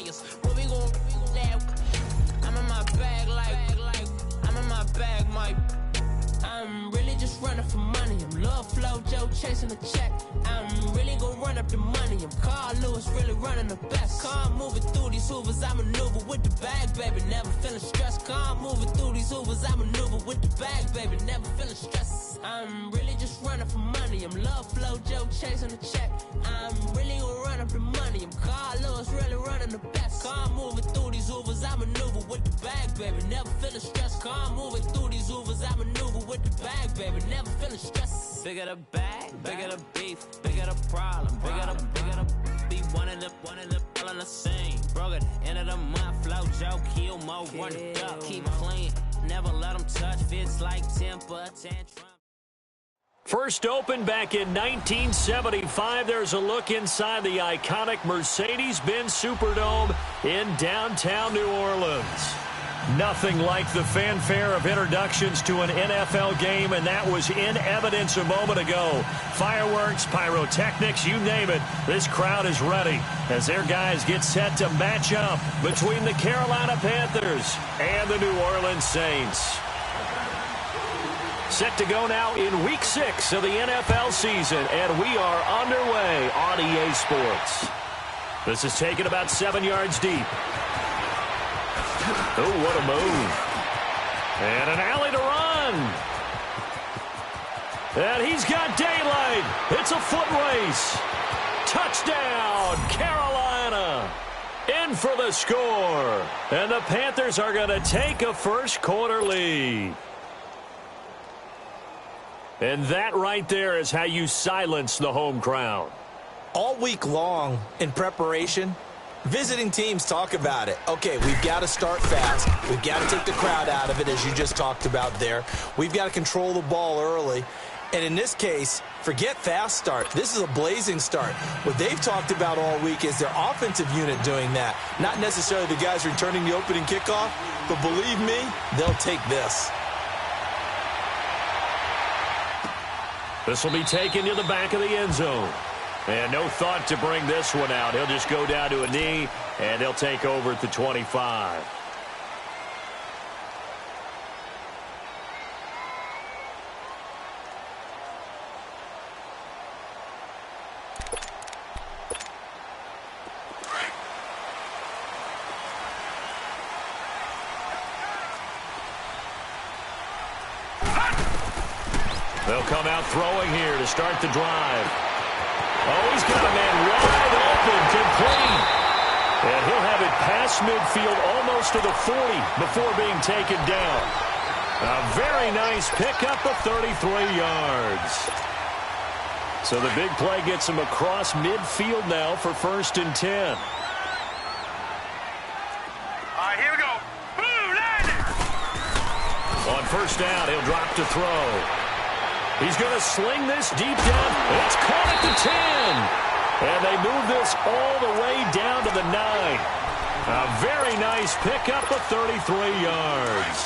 players. What we gon' that? I'm in my bag like I'm in my bag, Mike. I'm really just running for money. I'm Love Flow Joe chasing the check. I'm really gon' run up the money. I'm Carl Lewis, really running the best. Car moving through these hoovers, I maneuver with the bag, baby. Never feeling stressed. Car moving through these hoovers, I maneuver with the bag, baby. Never feeling stressed. I'm really just running for money. I'm Love Flow Joe chasing the check. I'm really gon' run up the money. I'm Carl Lewis, really running the best. Car moving through these hoovers, I maneuver with the bag, baby. Never feeling stressed. Car moving through these hoovers, I maneuver with the bag, baby. Never feeling stressed. Bigger the bag, bigger the beef, bigger the problem, bigger the be one of the all in the same. Broke at the end of the month, flow Joe, kill more, run it up, keep clean, never let them touch, fits like temper tantrum. First opened back in 1975. There's a look inside the iconic Mercedes-Benz Superdome in downtown New Orleans. Nothing like the fanfare of introductions to an NFL game, and that was in evidence a moment ago. Fireworks, pyrotechnics, you name it. This crowd is ready as their guys get set to match up between the Carolina Panthers and the New Orleans Saints. Set to go now in Week 6 of the NFL season, and we are underway on EA Sports. This is taken about 7 yards deep. Oh, what a move. And an alley to run. And he's got daylight. It's a foot race. Touchdown, Carolina. In for the score. And the Panthers are going to take a first quarter lead. And that right there is how you silence the home crowd. All week long in preparation, visiting teams talk about it. Okay, we've got to start fast. We've got to take the crowd out of it, as you just talked about there. We've got to control the ball early. And in this case, forget fast start. This is a blazing start. What they've talked about all week is their offensive unit doing that. Not necessarily the guys returning the opening kickoff, but believe me, they'll take this. This will be taken to the back of the end zone. And no thought to bring this one out. He'll just go down to a knee, and they'll take over at the 25. They'll come out throwing here to start the drive. Oh, he's got a man wide open, complete. And he'll have it past midfield almost to the 40 before being taken down. A very nice pickup of 33 yards. So the big play gets him across midfield now for 1st and 10. All right, here we go. Boom, landed. On 1st down, he'll drop to throw. He's going to sling this deep down. It's caught at the 10. And they move this all the way down to the 9. A very nice pickup of 33 yards.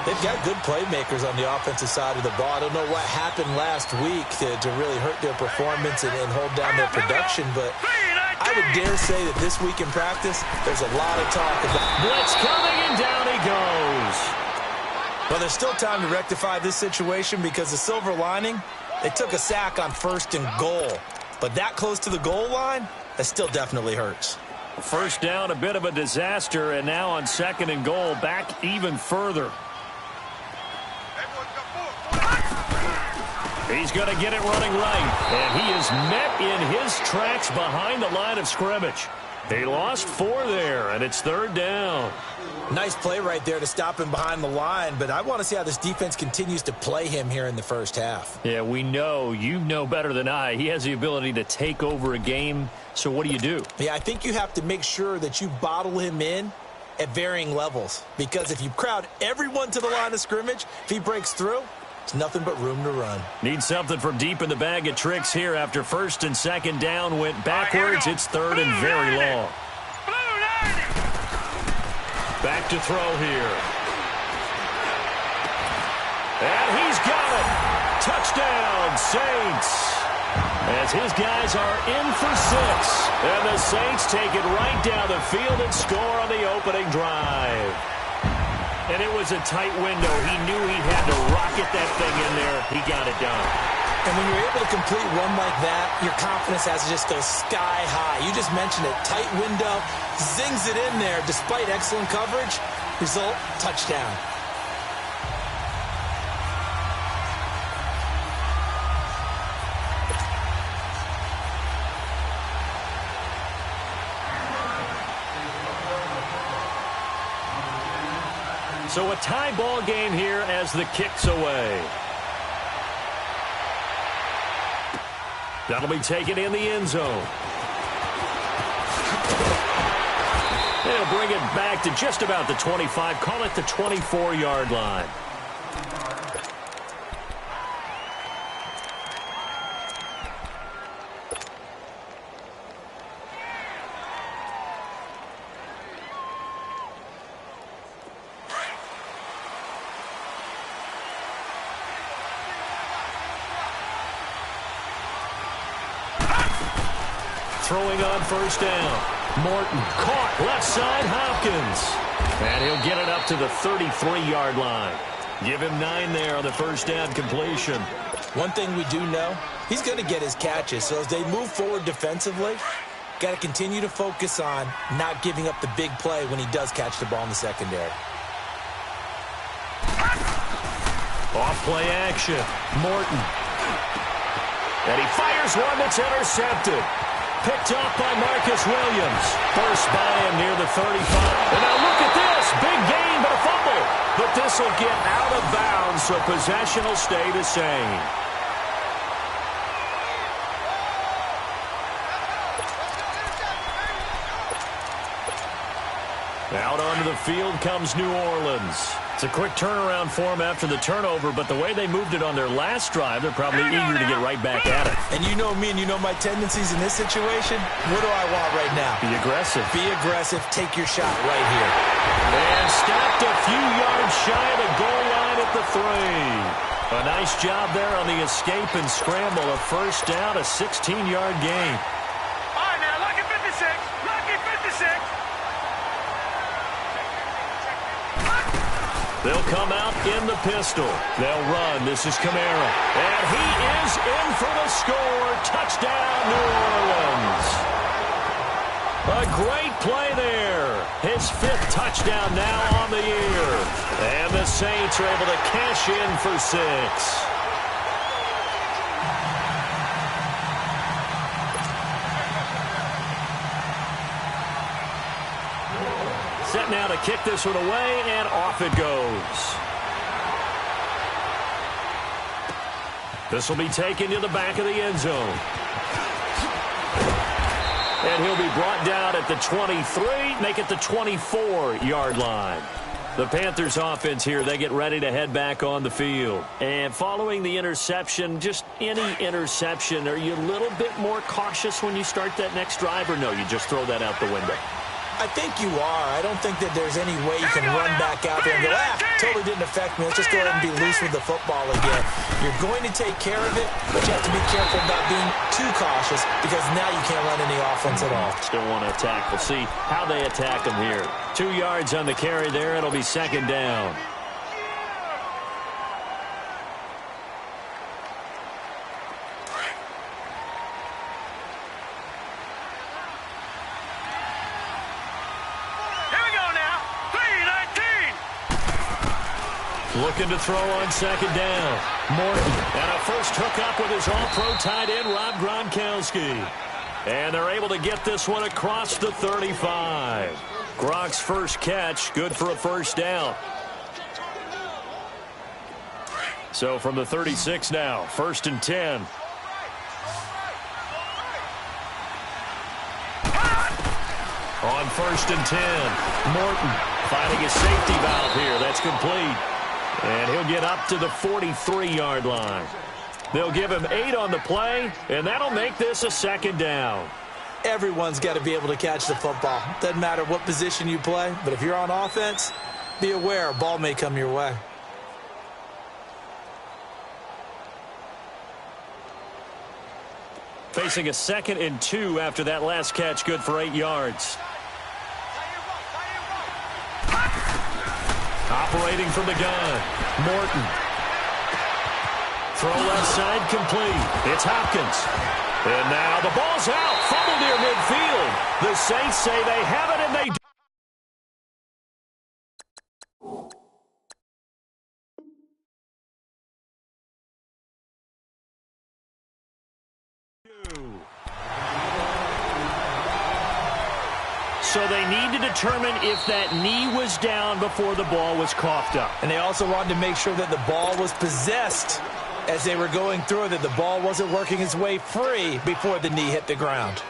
They've got good playmakers on the offensive side of the ball. I don't know what happened last week to really hurt their performance and hold down their production, but I would dare say that this week in practice, there's a lot of talk about blitz coming, and down he goes. Well, there's still time to rectify this situation because the silver lining, they took a sack on 1st and goal. But that close to the goal line, that still definitely hurts. 1st down, a bit of a disaster, and now on 2nd and goal, back even further. He's going to get it running right, and he is met in his tracks behind the line of scrimmage. He lost 4 there, and it's 3rd down. Nice play right there to stop him behind the line, but I want to see how this defense continues to play him here in the first half. Yeah, we know. You know better than I. He has the ability to take over a game, so what do? Yeah, I think you have to make sure that you bottle him in at varying levels, because if you crowd everyone to the line of scrimmage, if he breaks through, it's nothing but room to run. Need something from deep in the bag of tricks here after 1st and 2nd down went backwards. It's 3rd and very long. Back to throw here. And he's got it. Touchdown, Saints. as his guys are in for 6. And the Saints take it right down the field and score on the opening drive. And it was a tight window. He knew he had to rocket that thing in there. He got it done. And when you're able to complete one like that, your confidence has to just go sky high. You just mentioned it. Tight window, zings it in there despite excellent coverage. Result, touchdown. So a tie ball game here as the kick's away. That'll be taken in the end zone. They'll bring it back to just about the 25. Call it the 24-yard line. Throwing on first down. Morton caught left side Hopkins. And he'll get it up to the 33-yard line. Give him 9 there on the first down completion. One thing we do know, he's going to get his catches. So as they move forward defensively, got to continue to focus on not giving up the big play when he does catch the ball in the secondary. Off play action. Morton. And he fires one that's intercepted. Picked off by Marcus Williams. First by him near the 35. And now look at this. Big gain, but a fumble. But this will get out of bounds, so possession will stay the same. Out onto the field comes New Orleans. It's a quick turnaround for them after the turnover, but the way they moved it on their last drive, they're probably eager to get right back at it. And you know me and you know my tendencies in this situation. What do I want right now? Be aggressive. Be aggressive. Take your shot right here. And stopped a few yards shy of the goal line at the 3. A nice job there on the escape and scramble. A first down, a 16-yard gain. All right, now, lucky 56. Lucky 56. They'll come out in the pistol. They'll run. This is Kamara. And he is in for the score. Touchdown, New Orleans. A great play there. His 5th touchdown now on the year. And the Saints are able to cash in for 6. Set now to kick this one away, and off it goes. This will be taken to the back of the end zone. And he'll be brought down at the 23, make it the 24-yard line. The Panthers offense here, they get ready to head back on the field. And following the interception, just any interception, are you a little bit more cautious when you start that next drive, or no, you just throw that out the window? I think you are. I don't think that there's any way you can run back out there and go, totally didn't affect me. Let's just go ahead and be loose with the football again. You're going to take care of it, but you have to be careful about being too cautious because now you can't run any offense at all. Still want to attack. We'll see how they attack them here. 2 yards on the carry there. It'll be second down. Looking to throw on second down. Morton. And a first hookup with his all-pro tight end, Rob Gronkowski. And they're able to get this one across the 35. Gronk's first catch, good for a first down. So from the 36 now, 1st and 10. On 1st and 10, Morton finding his safety valve here. That's complete. And he'll get up to the 43-yard line. They'll give him 8 on the play, and that'll make this a second down. Everyone's got to be able to catch the football. Doesn't matter what position you play, but if you're on offense, be aware a ball may come your way. Facing a 2nd and 2 after that last catch, good for 8 yards. Operating from the gun, Morton. Throw left side complete. It's Hopkins. And now the ball's out. Fumble near midfield. The Saints say they have it, and they do. So they need to determine if that knee was down before the ball was coughed up. And they also wanted to make sure that the ball was possessed as they were going through it, that the ball wasn't working its way free before the knee hit the ground.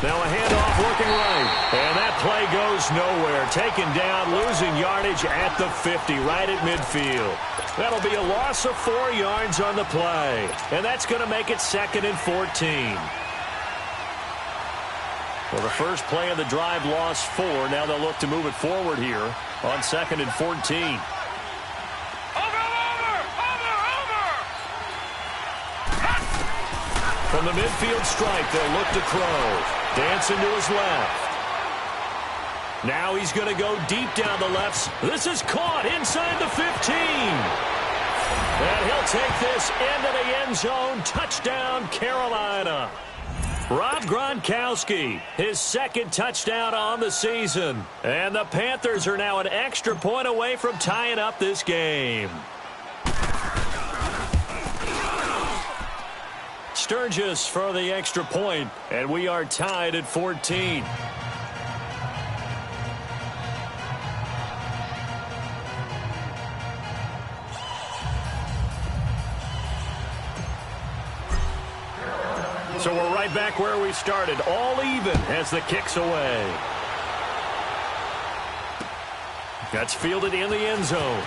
Now a handoff looking right. And that play goes nowhere. Taken down, losing yardage at the 50, right at midfield. That'll be a loss of 4 yards on the play. And that's going to make it 2nd and 14. Well, the first play of the drive lost 4. Now they'll look to move it forward here on 2nd and 14. From the midfield stripe, they'll look to Crow. Dancing to his left. Now he's going to go deep down the left. This is caught inside the 15. And he'll take this into the end zone. Touchdown, Carolina. Rob Gronkowski, his 2nd touchdown on the season. And the Panthers are now an extra point away from tying up this game. Sturgis for the extra point, and we are tied at 14. So we're right back where we started, all even as the kick's away. That's fielded in the end zone.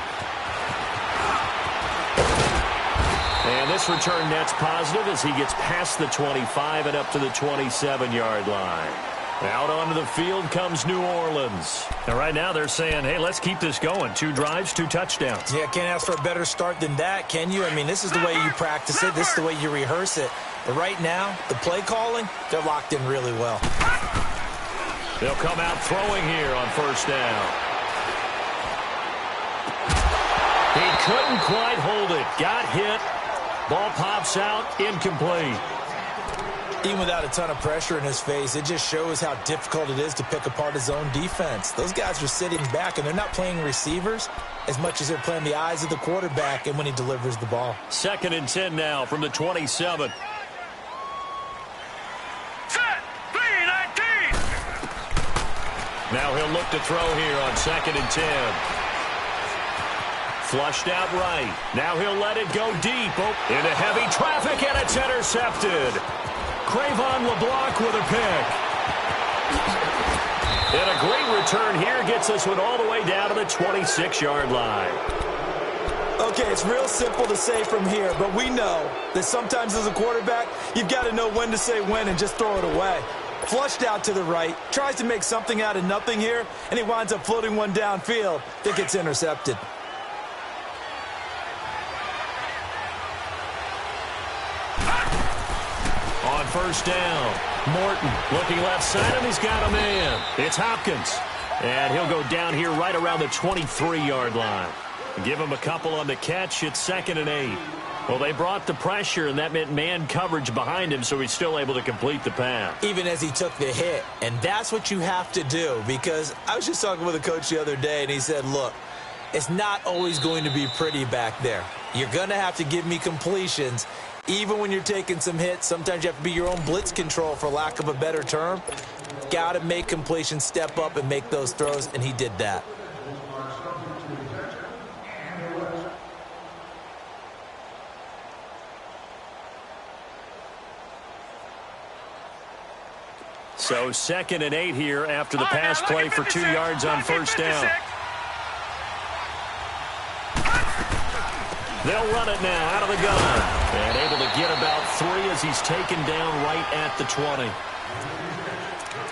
And this return net's positive as he gets past the 25 and up to the 27-yard line. Out onto the field comes New Orleans. And right now they're saying, hey, let's keep this going. 2 drives, 2 touchdowns. Yeah, can't ask for a better start than that, can you? I mean, this is the way you practice it. This is the way you rehearse it. But right now, the play calling, they're locked in really well. They'll come out throwing here on 1st down. He couldn't quite hold it. Got hit. Ball pops out, incomplete. Even without a ton of pressure in his face, it just shows how difficult it is to pick apart his own defense. Those guys are sitting back, and they're not playing receivers as much as they're playing the eyes of the quarterback and when he delivers the ball. 2nd and 10 now from the 27. Set, 3-19. Now he'll look to throw here on 2nd and 10. Flushed out right. Now he'll let it go deep. Into heavy traffic, and it's intercepted. Cravon LeBlanc with a pick. And a great return here gets this one all the way down to the 26-yard line. Okay, it's real simple to say from here, but we know that sometimes as a quarterback, you've got to know when to say when and just throw it away. Flushed out to the right, tries to make something out of nothing here, and he winds up floating one downfield that gets intercepted. On 1st down, Morton looking left side, and he's got a man. It's Hopkins. And he'll go down here right around the 23-yard line. Give him a couple on the catch. It's 2nd and 8. Well, they brought the pressure, and that meant man coverage behind him, so he's still able to complete the pass. Even as he took the hit. And that's what you have to do, because I was just talking with a coach the other day, and he said, look, it's not always going to be pretty back there. You're going to have to give me completions. Even when you're taking some hits, sometimes you have to be your own blitz control, for lack of a better term. Got to make completions, step up, and make those throws, and he did that. So 2nd and 8 here after the pass play for 2 yards on 1st down. They'll run it now out of the gun. And able to get about 3 as he's taken down right at the 20.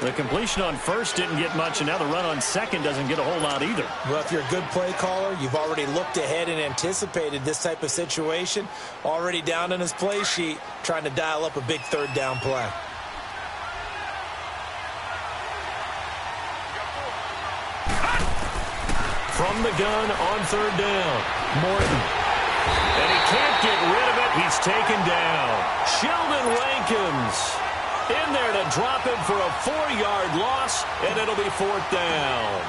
The completion on first didn't get much, and now the run on second doesn't get a whole lot either. Well, if you're a good play caller, you've already looked ahead and anticipated this type of situation. Already down on his play sheet, trying to dial up a big third down play. From the gun on third down, Morton. And he can't get rid of it. He's taken down. Sheldon Rankins in there to drop it for a 4-yard loss, and it'll be fourth down.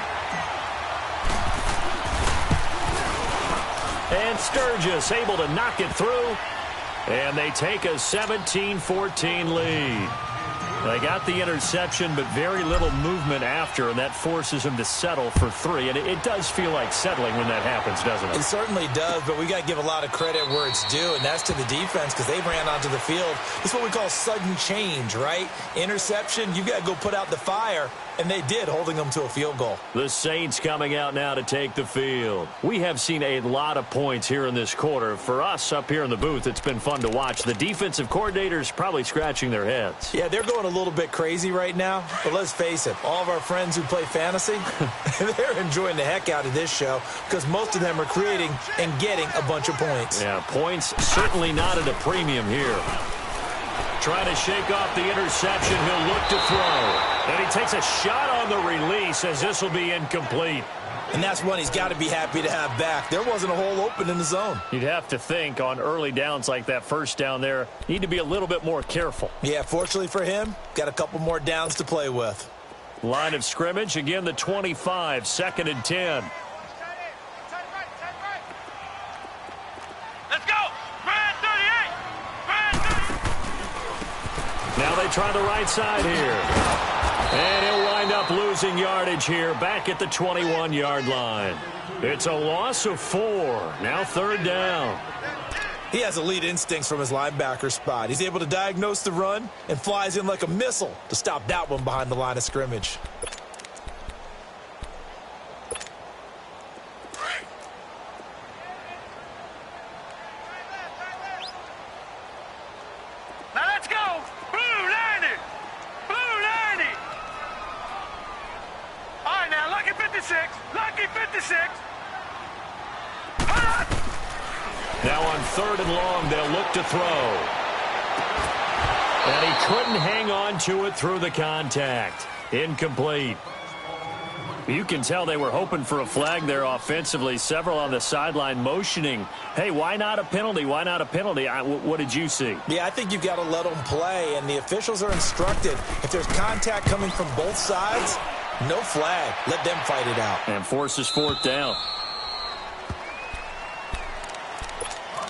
And Sturgis able to knock it through, and they take a 17-14 lead. They got the interception, but very little movement after, and that forces him to settle for 3. And it does feel like settling when that happens, doesn't it? It certainly does, but we got to give a lot of credit where it's due, and that's to the defense because they ran onto the field. It's what we call sudden change, right? Interception, you got to go put out the fire, and they did, holding them to a field goal. The Saints coming out now to take the field. We have seen a lot of points here in this quarter. For us up here in the booth, it's been fun to watch. The defensive coordinators probably scratching their heads. Yeah, they're going a little bit crazy right now, but let's face it, all of our friends who play fantasy, they're enjoying the heck out of this show because most of them are creating and getting a bunch of points. Yeah, points certainly not at a premium here. Trying to shake off the interception. He'll look to throw. And he takes a shot on the release as this will be incomplete. And that's one he's got to be happy to have back. There wasn't a hole open in the zone. You'd have to think on early downs like that first down there, need to be a little bit more careful. Yeah, fortunately for him, got a couple more downs to play with. Line of scrimmage, again the 25, 2nd and 10. Let's go! Brand 38! Brand 38! Now they try the right side here. And he'll wind up losing yardage here back at the 21-yard line. It's a loss of 4. Now third down. He has elite instincts from his linebacker spot. He's able to diagnose the run and flies in like a missile to stop that one behind the line of scrimmage. Now let's go! Blue 90! Blue 90! All right, now, lucky 56! Lucky 56! Now on 3rd and long, they'll look to throw. And he couldn't hang on to it through the contact. Incomplete. You can tell they were hoping for a flag there offensively. Several on the sideline motioning, hey, why not a penalty? Why not a penalty? What did you see? Yeah, I think you've got to let them play, and the officials are instructed. If there's contact coming from both sides, no flag. Let them fight it out. And forces 4th down.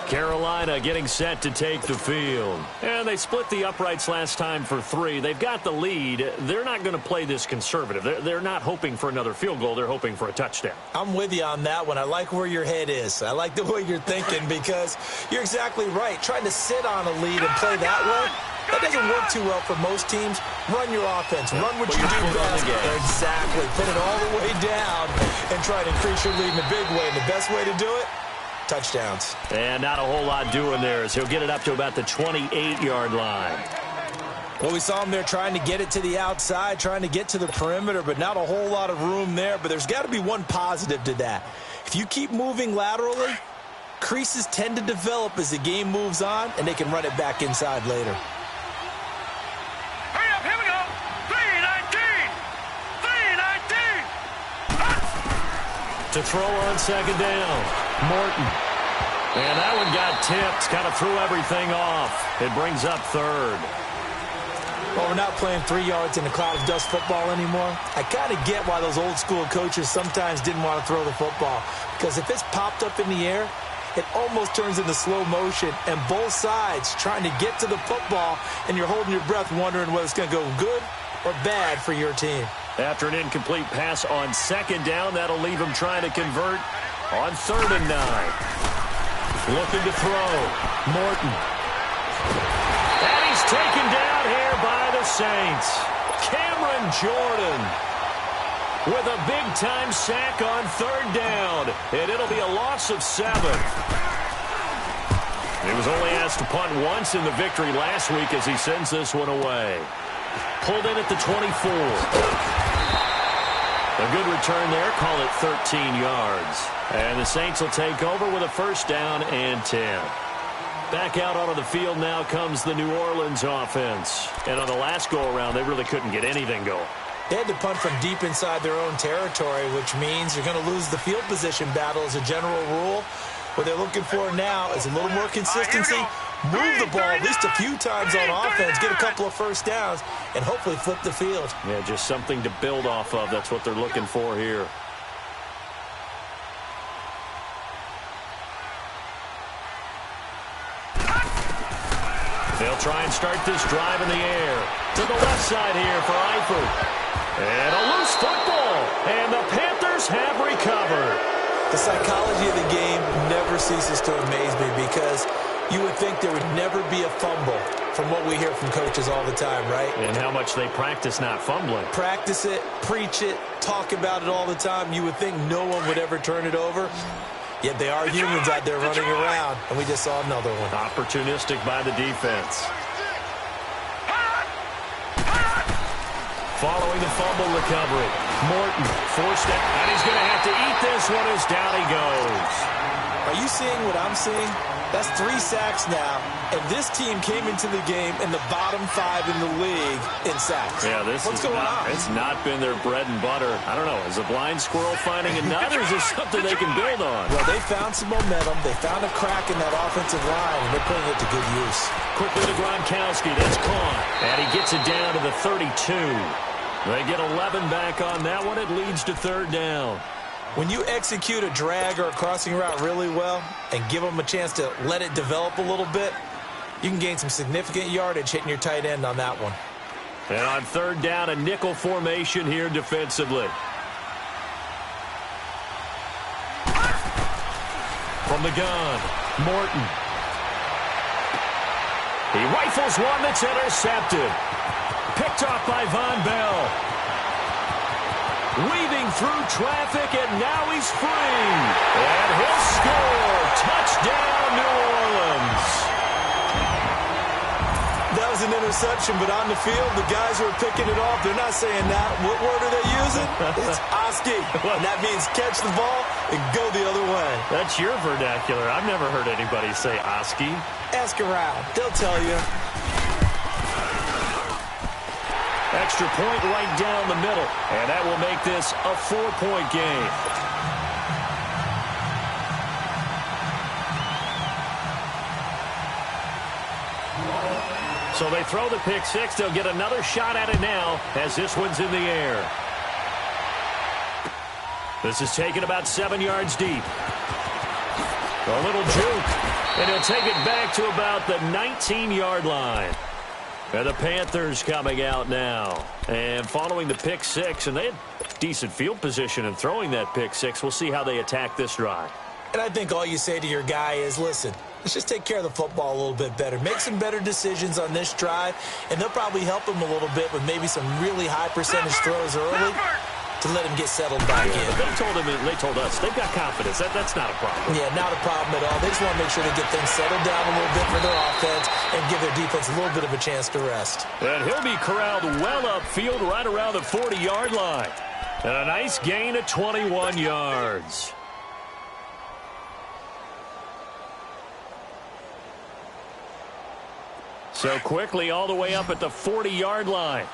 Carolina getting set to take the field. And they split the uprights last time for 3. They've got the lead. They're not going to play this conservative. They're not hoping for another field goal. They're hoping for a touchdown. I'm with you on that one. I like where your head is. I like the way you're thinking because you're exactly right. Trying to sit on a lead and play that way, that doesn't work too well for most teams. Run your offense. Run what you do best. Exactly. Put it all the way down and try to increase your lead in a big way. And the best way to do it, touchdowns. And not a whole lot doing there as he'll get it up to about the 28-yard line. Well, we saw him there trying to get it to the outside, trying to get to the perimeter, but not a whole lot of room there. But there's got to be one positive to that. If you keep moving laterally, creases tend to develop as the game moves on, and they can run it back inside later. Hurry up, here we go! 319! 319! To throw on 2nd down, Morton. And that one got tipped, kind of threw everything off. It brings up 3rd. Well, we're not playing 3 yards in a cloud of dust football anymore. I kind of get why those old school coaches sometimes didn't want to throw the football. Because if it's popped up in the air, it almost turns into slow motion. And both sides trying to get to the football, and you're holding your breath wondering whether it's going to go good or bad for your team. After an incomplete pass on 2nd down, that'll leave him trying to convert on 3rd and 9. Looking to throw. Morton. And he's taken down here by the Saints. Cameron Jordan with a big-time sack on 3rd down. And it'll be a loss of 7. He was only asked to punt once in the victory last week as he sends this one away. Pulled in at the 24. A good return there. Call it 13 yards. And the Saints will take over with a first down and 10. Back out onto the field now comes the New Orleans offense. And on the last go-around, they really couldn't get anything going. They had to punt from deep inside their own territory, which means you're going to lose the field position battle as a general rule. What they're looking for now is a little more consistency. Move the ball at least a few times on offense, get a couple of first downs, and hopefully flip the field. Yeah, just something to build off of. That's what they're looking for here. They'll try and start this drive in the air. To the left side here for Eifert. And a loose football. And the Panthers have recovered. The psychology of the game never ceases to amaze me because you would think there would never be a fumble from what we hear from coaches all the time, right? And how much they practice not fumbling. Practice it, preach it, talk about it all the time. You would think no one would ever turn it over. Yet they are humans out there running around, and we just saw another one. Opportunistic by the defense. Following the fumble recovery, Morton forced it, and he's going to have to eat this one as down he goes. Are you seeing what I'm seeing? That's 3 sacks now, and this team came into the game in the bottom 5 in the league in sacks. Yeah, what's going on? It's not been their bread and butter. I don't know. Is a blind squirrel finding a nut, or is this something they can build on? Well, they found some momentum. They found a crack in that offensive line, and they're putting it to good use. Quickly to Gronkowski. That's caught. And he gets it down to the 32. They get 11 back on that one. It leads to third down. When you execute a drag or a crossing route really well and give them a chance to let it develop a little bit, you can gain some significant yardage hitting your tight end on that one. And on third down, a nickel formation here defensively. From the gun, Morton. He rifles one that's intercepted. Picked off by Von Bell. Weaving through traffic, and now he's free. And he'll score. Touchdown, New Orleans. That was an interception, but on the field, the guys who are picking it off, they're not saying that. What word are they using? It's Oski. And that means catch the ball and go the other way. That's your vernacular. I've never heard anybody say Oski. Ask around. They'll tell you. Extra point right down the middle. And that will make this a 4-point game. So they throw the pick six. They'll get another shot at it now as this one's in the air. This is taken about 7 yards deep. A little juke. And he'll take it back to about the 19-yard line. And the Panthers coming out now. And following the pick six, and they had decent field position in throwing that pick six. We'll see how they attack this drive. And I think all you say to your guy is, listen, let's just take care of the football a little bit better. Make some better decisions on this drive, and they'll probably help him a little bit with maybe some really high percentage throws early to let him get settled back in. But they told us they've got confidence. That's not a problem. Yeah, not a problem at all. They just want to make sure they get things settled down a little bit for their offense and give their defense a little bit of a chance to rest. And he'll be corralled well upfield right around the 40-yard line. And a nice gain of 21 yards. So quickly all the way up at the 40-yard line.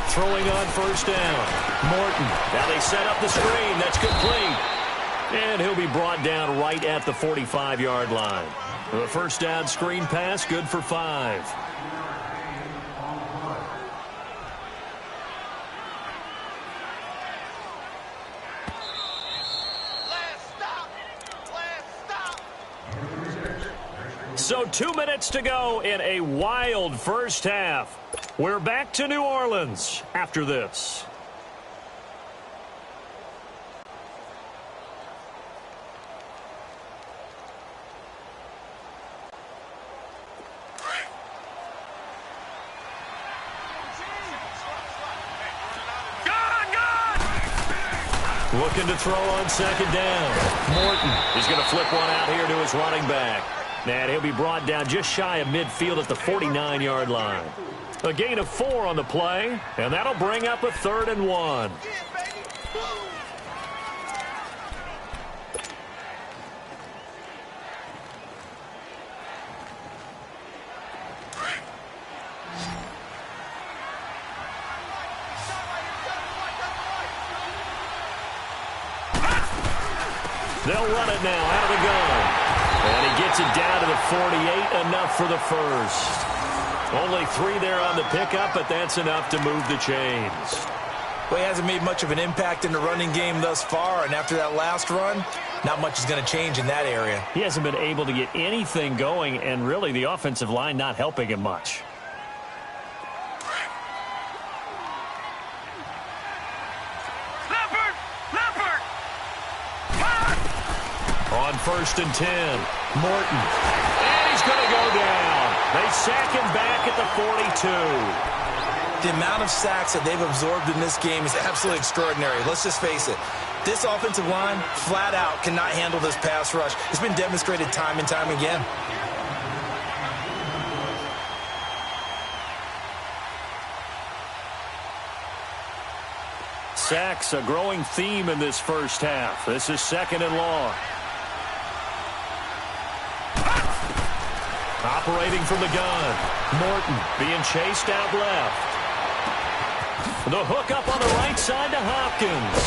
Throwing on first down. Morton. Now they set up the screen. That's complete. And he'll be brought down right at the 45-yard line. The first down screen pass, good for 5. So 2 minutes to go in a wild first half. We're back to New Orleans after this. Looking to throw on second down. Morton is going to flip one out here to his running back. And he'll be brought down just shy of midfield at the 49-yard line. A gain of 4 on the play, and that'll bring up a 3rd and 1. They'll run it now out of the gun. And he gets it down to the 48, enough for the first. Only 3 there on the pickup, but that's enough to move the chains. Well, he hasn't made much of an impact in the running game thus far, and after that last run, not much is going to change in that area. He hasn't been able to get anything going, and really the offensive line not helping him much. On 1st and 10, Morton. And he's going to go down. They sack him back at the 42. The amount of sacks that they've absorbed in this game is absolutely extraordinary. Let's just face it. This offensive line, flat out, cannot handle this pass rush. It's been demonstrated time and time again. Sacks, a growing theme in this first half. This is 2nd and long. Operating from the gun. Morton being chased out left. The hook up on the right side to Hopkins.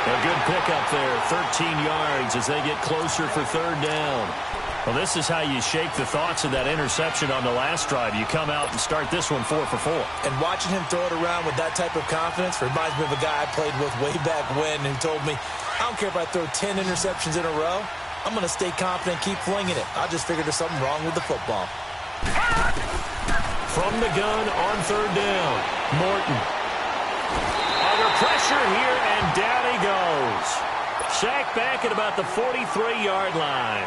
A good pickup there, 13 yards as they get closer for 3rd down. Well, this is how you shake the thoughts of that interception on the last drive. You come out and start this one 4 for 4. And watching him throw it around with that type of confidence reminds me of a guy I played with way back when who told me, I don't care if I throw 10 interceptions in a row. I'm going to stay confident, keep flinging it. I just figured there's something wrong with the football. From the gun on 3rd down, Morton. Under pressure here, and down he goes. Sacked back at about the 43-yard line.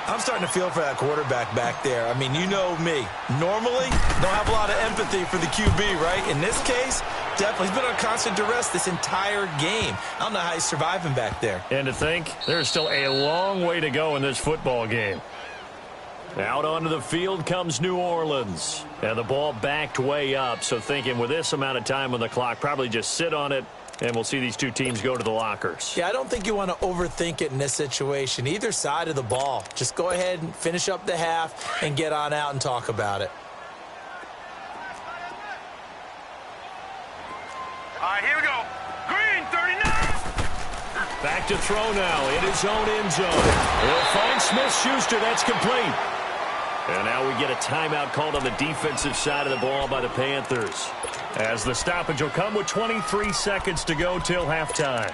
I'm starting to feel for that quarterback back there. I mean, you know me. Normally, don't have a lot of empathy for the QB, right? In this case, definitely. He's been on constant duress this entire game. I don't know how he's surviving back there. And to think, there's still a long way to go in this football game. Out onto the field comes New Orleans. And the ball backed way up, so thinking with this amount of time on the clock, probably just sit on it, and we'll see these two teams go to the lockers. Yeah, I don't think you want to overthink it in this situation. Either side of the ball. Just go ahead and finish up the half and get on out and talk about it. All right, here we go. Green, 39. Back to throw now in his own end zone. He'll find Smith-Schuster. That's complete. And now we get a timeout called on the defensive side of the ball by the Panthers, as the stoppage will come with 23 seconds to go till halftime.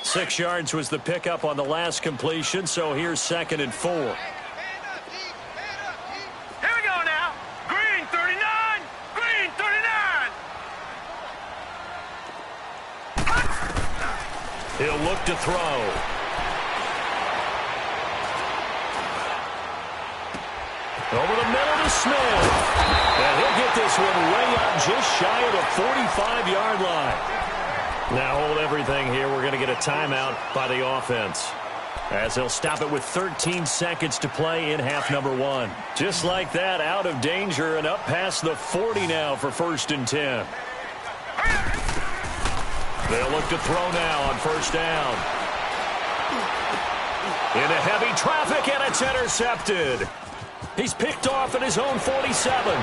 6 yards was the pickup on the last completion, so here's 2nd and 4. Here we go now. Green, 39. Green, 39. He'll look to throw. Over the middle to Smith. And he'll get this one way up just shy of the 45-yard line. Now hold everything here. We're going to get a timeout by the offense, as they'll stop it with 13 seconds to play in half number 1. Just like that, out of danger and up past the 40 now for 1st and 10. They'll look to throw now on 1st down. Into heavy traffic, and it's intercepted. He's picked off at his own 47.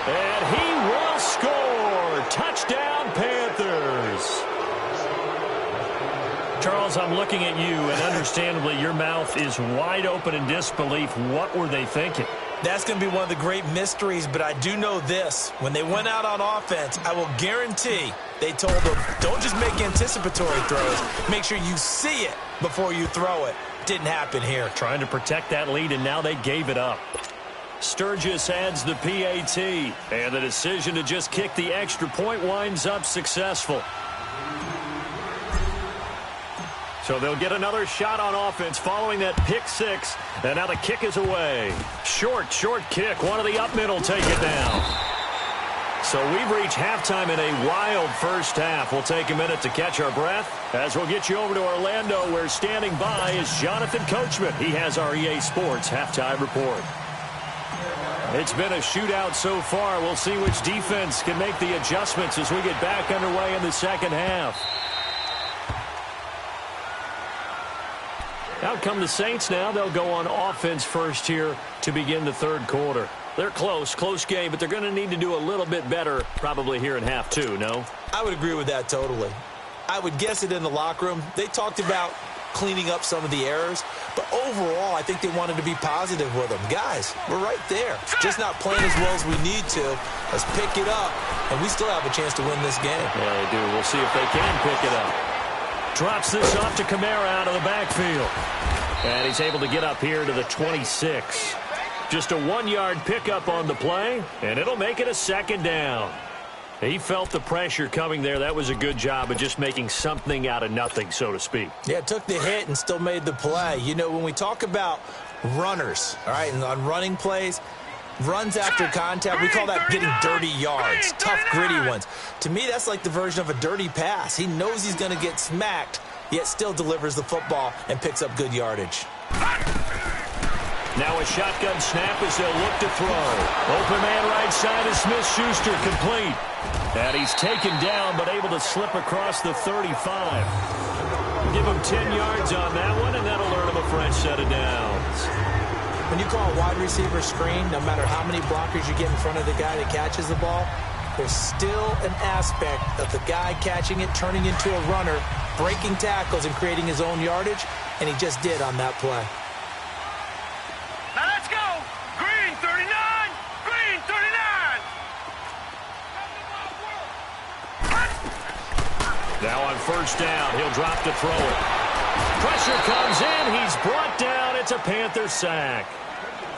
And he will score. Touchdown, Panthers. Charles, I'm looking at you, and understandably, your mouth is wide open in disbelief. What were they thinking? That's going to be one of the great mysteries, but I do know this. When they went out on offense, I will guarantee they told them, don't just make anticipatory throws. Make sure you see it before you throw it. Didn't happen here. Trying to protect that lead, and now they gave it up. Sturgis adds the PAT, and the decision to just kick the extra point winds up successful. So they'll get another shot on offense following that pick 6, and now the kick is away. Short kick. One of the up middle take it down. So we've reached halftime in a wild first half. We'll take a minute to catch our breath as we'll get you over to Orlando, where standing by is Jonathan Coachman. He has our EA Sports halftime report. It's been a shootout so far. We'll see which defense can make the adjustments as we get back underway in the second half. Out come the Saints now. They'll go on offense first here to begin the third quarter. They're close game, but they're going to need to do a little bit better probably here in half two, no? I would agree with that totally. I would guess it in the locker room. They talked about cleaning up some of the errors, but overall I think they wanted to be positive with them. Guys, we're right there. Just not playing as well as we need to. Let's pick it up, and we still have a chance to win this game. Yeah, they do. We'll see if they can pick it up. Drops this off to Kamara out of the backfield. And he's able to get up here to the 26. Just a 1-yard pickup on the play, and it'll make it a second down. He felt the pressure coming there. That was a good job of just making something out of nothing, so to speak. Yeah, took the hit and still made the play. You know, when we talk about runners, all right, and on running plays, runs after contact, we call that getting dirty yards, tough, gritty ones. To me, that's like the version of a dirty pass. He knows he's going to get smacked, yet still delivers the football and picks up good yardage. Now a shotgun snap as they'll look to throw. Open man right side is Smith-Schuster, complete. And he's taken down but able to slip across the 35. Give him 10 yards on that one, and that'll earn him a fresh set of downs. When you call a wide receiver screen, no matter how many blockers you get in front of the guy that catches the ball, there's still an aspect of the guy catching it, turning into a runner, breaking tackles and creating his own yardage, and he just did on that play. Now let's go. Green 39. Green 39. Now on first down, he'll drop to throw it. Pressure comes in. He's brought down. It's a Panther sack.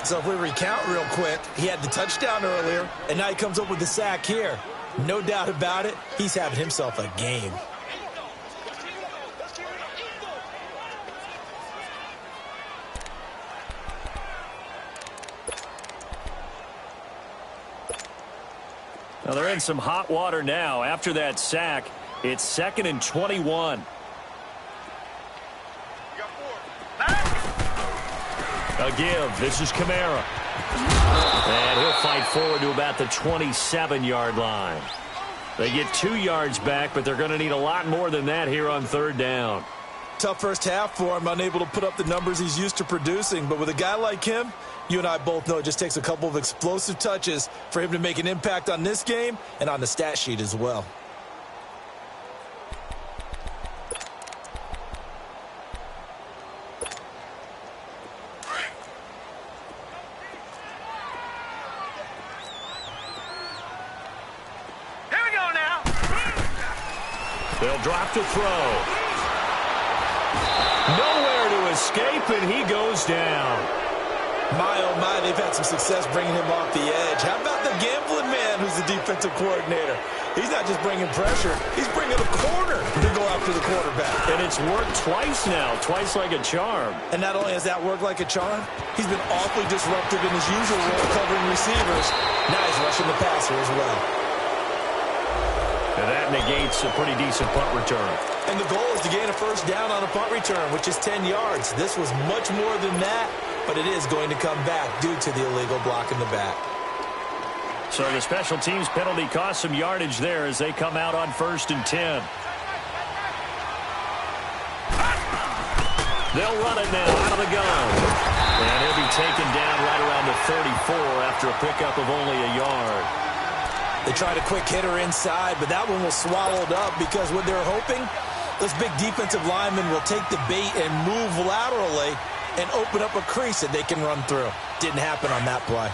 So if we recount real quick, he had the touchdown earlier, and now he comes up with the sack here. No doubt about it, he's having himself a game. Now they're in some hot water now. After that sack, it's 2nd and 21. A give. This is Kamara. And he'll fight forward to about the 27-yard line. They get 2 yards back, but they're going to need a lot more than that here on third down. Tough first half for him, unable to put up the numbers he's used to producing. But with a guy like him, you and I both know it just takes a couple of explosive touches for him to make an impact on this game and on the stat sheet as well. Here we go now. They'll drop to throw. Nowhere to escape, and he goes down. My, oh my, they've had some success bringing him off the edge. How about the gambling man who's the defensive coordinator? He's not just bringing pressure, he's bringing a corner to go after the quarterback. And it's worked twice now, twice like a charm. And not only has that worked like a charm, he's been awfully disruptive in his usual role covering receivers. Now he's rushing the passer as well. And that negates a pretty decent punt return. And the goal is to gain a first down on a punt return, which is 10 yards. This was much more than that, but it is going to come back due to the illegal block in the back. So the special teams penalty cost some yardage there as they come out on 1st and 10. They'll run it now out of the gun. And he'll be taken down right around the 34 after a pickup of only a yard. They tried a quick hitter inside, but that one was swallowed up because what they're hoping, those big defensive linemen will take the bait and move laterally and open up a crease that they can run through. Didn't happen on that play.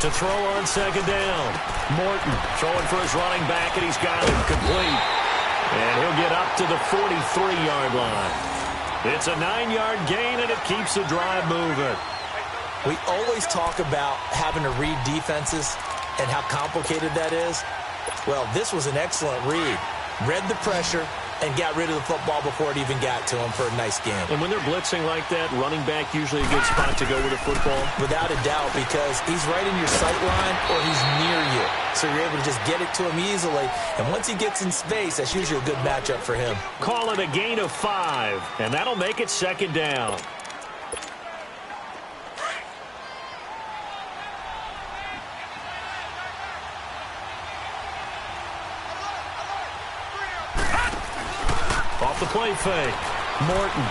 To throw on second down. Morton throwing for his running back, and he's got him complete. And he'll get up to the 43-yard line. It's a 9-yard gain, and it keeps the drive moving. We always talk about having to read defenses and how complicated that is. Well, this was an excellent read. Read the pressure, and got rid of the football before it even got to him for a nice game. And when they're blitzing like that, running back usually a good spot to go with a football? Without a doubt, because he's right in your sight line or he's near you. So you're able to just get it to him easily. And once he gets in space, that's usually a good matchup for him. Call it a gain of 5, and that'll make it 2nd down. Off the play fake. Morton.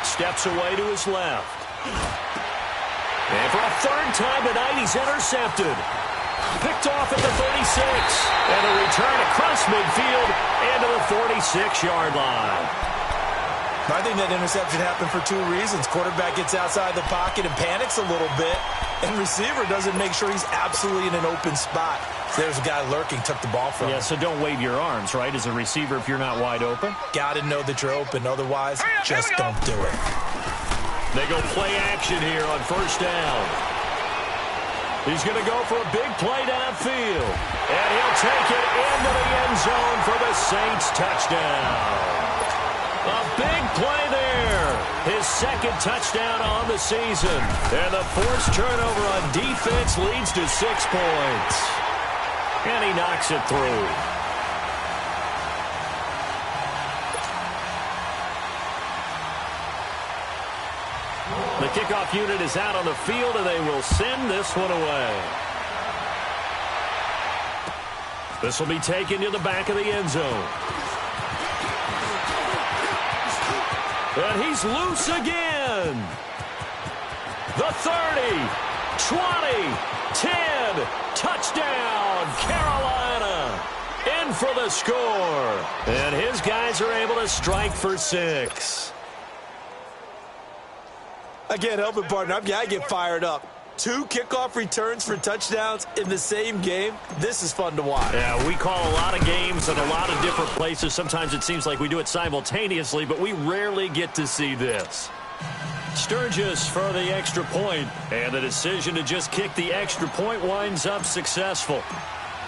Steps away to his left. And for a 3rd time tonight, he's intercepted. Picked off at the 36. And a return across midfield and to the 46-yard line. I think that interception happened for 2 reasons. Quarterback gets outside the pocket and panics a little bit. And receiver doesn't make sure he's absolutely in an open spot. So there's a guy lurking, took the ball from him. Yeah, so don't wave your arms, right, as a receiver if you're not wide open? Got to know that you're open. Otherwise, just don't do it. They go play action here on 1st down. He's going to go for a big play downfield. And he'll take it into the end zone for the Saints touchdown. A big play there. His 2nd touchdown on the season. And the forced turnover on defense leads to 6 points. And he knocks it through. The kickoff unit is out on the field, and they will send this one away. This will be taken to the back of the end zone. And he's loose again. The 30, 20, 10, touchdown, Carolina. In for the score. And his guys are able to strike for 6. I can't help it, partner. I get fired up. 2 kickoff returns for touchdowns in the same game. This is fun to watch. Yeah, we call a lot of games in a lot of different places. Sometimes it seems like we do it simultaneously, but we rarely get to see this. Sturgis for the extra point, and the decision to just kick the extra point winds up successful.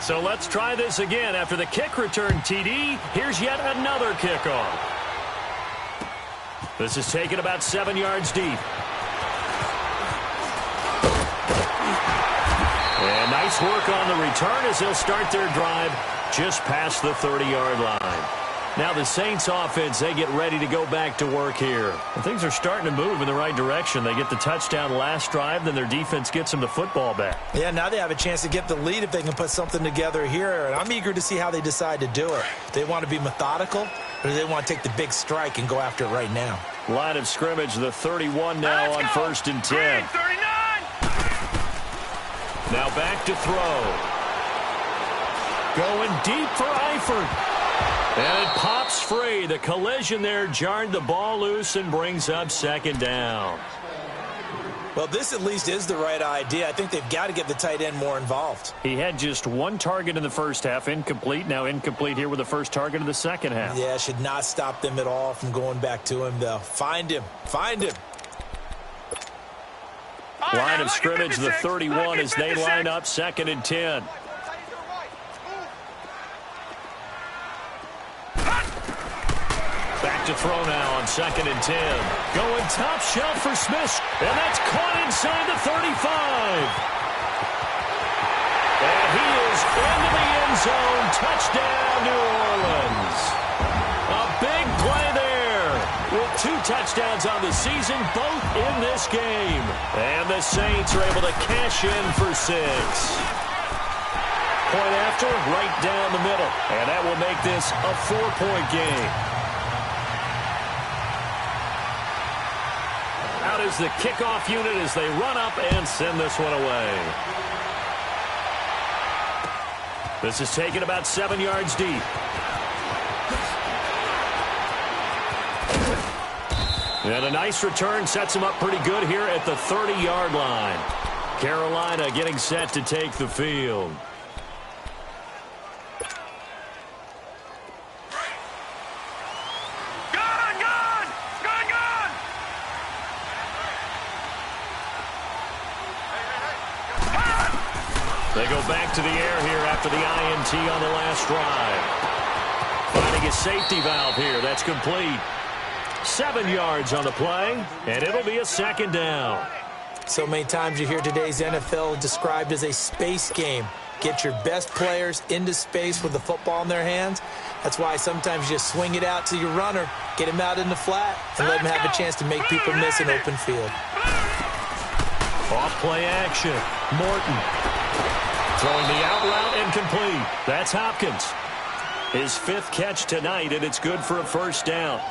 So let's try this again. After the kick return TD, here's yet another kickoff. This is taken about 7 yards deep. And nice work on the return as they'll start their drive just past the 30-yard line. Now the Saints offense, they get ready to go back to work here. And things are starting to move in the right direction. They get the touchdown last drive, then their defense gets them the football back. Yeah, now they have a chance to get the lead if they can put something together here. And I'm eager to see how they decide to do it. They want to be methodical, or do they want to take the big strike and go after it right now? Line of scrimmage, the 31 now on 1st and 10. 39! Now back to throw. Going deep for Eifert. And it pops free. The collision there jarred the ball loose and brings up 2nd down. Well, this at least is the right idea. I think they've got to get the tight end more involved. He had just 1 target in the first half, incomplete. Now incomplete here with the first target of the second half. Yeah, should not stop them at all from going back to him, though. Find him. Find him. Line of scrimmage, the 31 as they line up 2nd and 10. Back to throw now on 2nd and 10. Going top shelf for Smith. And that's caught inside the 35. And he is into the end zone. Touchdown, New Orleans. A big play there with 2 touchdowns on the season, both in this game. And the Saints are able to cash in for 6. Point after, right down the middle. And that will make this a 4-point game. Out is the kickoff unit as they run up and send this one away. This is taken about 7 yards deep. And a nice return sets him up pretty good here at the 30-yard line. Carolina getting set to take the field. They They go back to the air here after the INT on the last drive. Finding a safety valve here. That's complete. 7 yards on the play, and it'll be a second down. So many times you hear today's NFL described as a space game. Get your best players into space with the football in their hands. That's why sometimes you just swing it out to your runner, get him out in the flat, and let him have a chance to make people miss an open field. Off play action. Morton throwing the out route and complete. That's Hopkins. His 5th catch tonight, and it's good for a first down.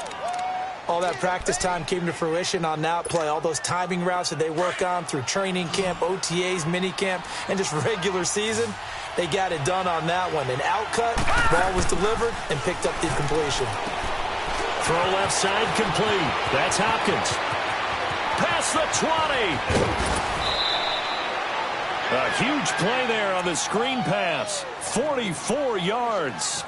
All that practice time came to fruition on that play. All those timing routes that they work on through training camp, OTAs, minicamp, and just regular season, they got it done on that one. An outcut, ball was delivered, and picked up the completion. Throw left side complete. That's Hopkins. Past the 20. A huge play there on the screen pass. 44 yards.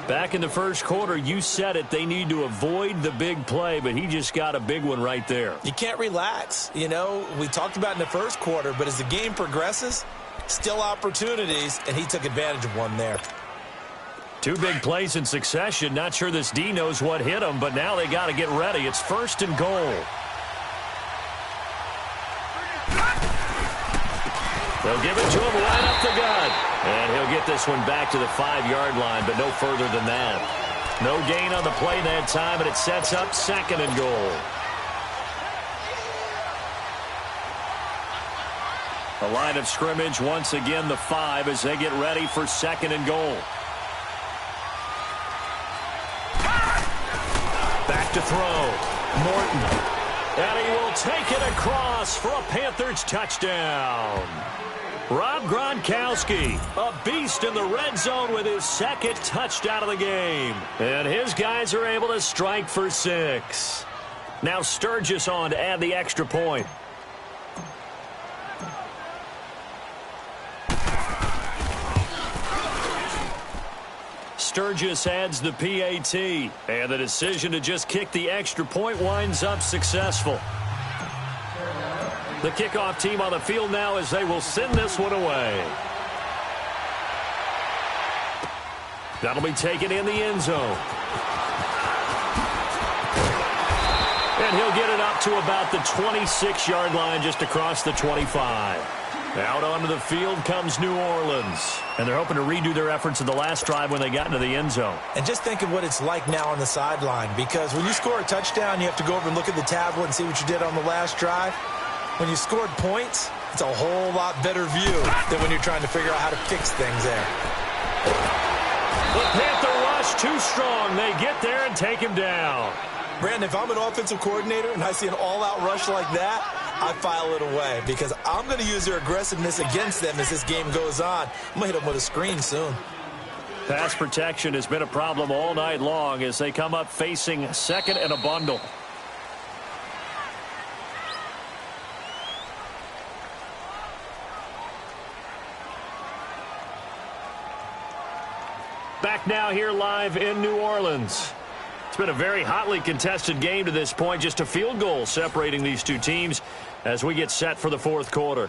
Back in the first quarter, you said it, they need to avoid the big play, but he just got a big one right there. You can't relax. You know, we talked about in the first quarter, but as the game progresses, still opportunities, and he took advantage of one there. 2 big plays in succession. Not sure this D knows what hit him, but now they got to get ready. It's 1st and goal. They'll give it to him right up the gut. And he'll get this one back to the 5-yard line, but no further than that. No gain on the play that time, and it sets up 2nd and goal. The line of scrimmage, once again, the 5 as they get ready for 2nd and goal. Back to throw. Morton. And he will take it across for a Panthers touchdown. Rob Gronkowski, a beast in the red zone with his 2nd touchdown of the game. And his guys are able to strike for 6. Now Sturgis on to add the extra point. Sturgis adds the PAT. And the decision to just kick the extra point winds up successful. The kickoff team on the field now as they will send this one away. That'll be taken in the end zone. And he'll get it up to about the 26-yard line just across the 25. Out onto the field comes New Orleans. And they're hoping to redo their efforts in the last drive when they got into the end zone. And just think of what it's like now on the sideline, because when you score a touchdown, you have to go over and look at the tablet and see what you did on the last drive. When you scored points, it's a whole lot better view than when you're trying to figure out how to fix things there. The Panther rush too strong. They get there and take him down. Brandon, if I'm an offensive coordinator and I see an all-out rush like that, I file it away because I'm going to use their aggressiveness against them as this game goes on. I'm going to hit them with a screen soon. Pass protection has been a problem all night long as they come up facing 2nd and a bundle. Back now here live in New Orleans. It's been a very hotly contested game to this point. Just a field goal separating these two teams as we get set for the 4th quarter.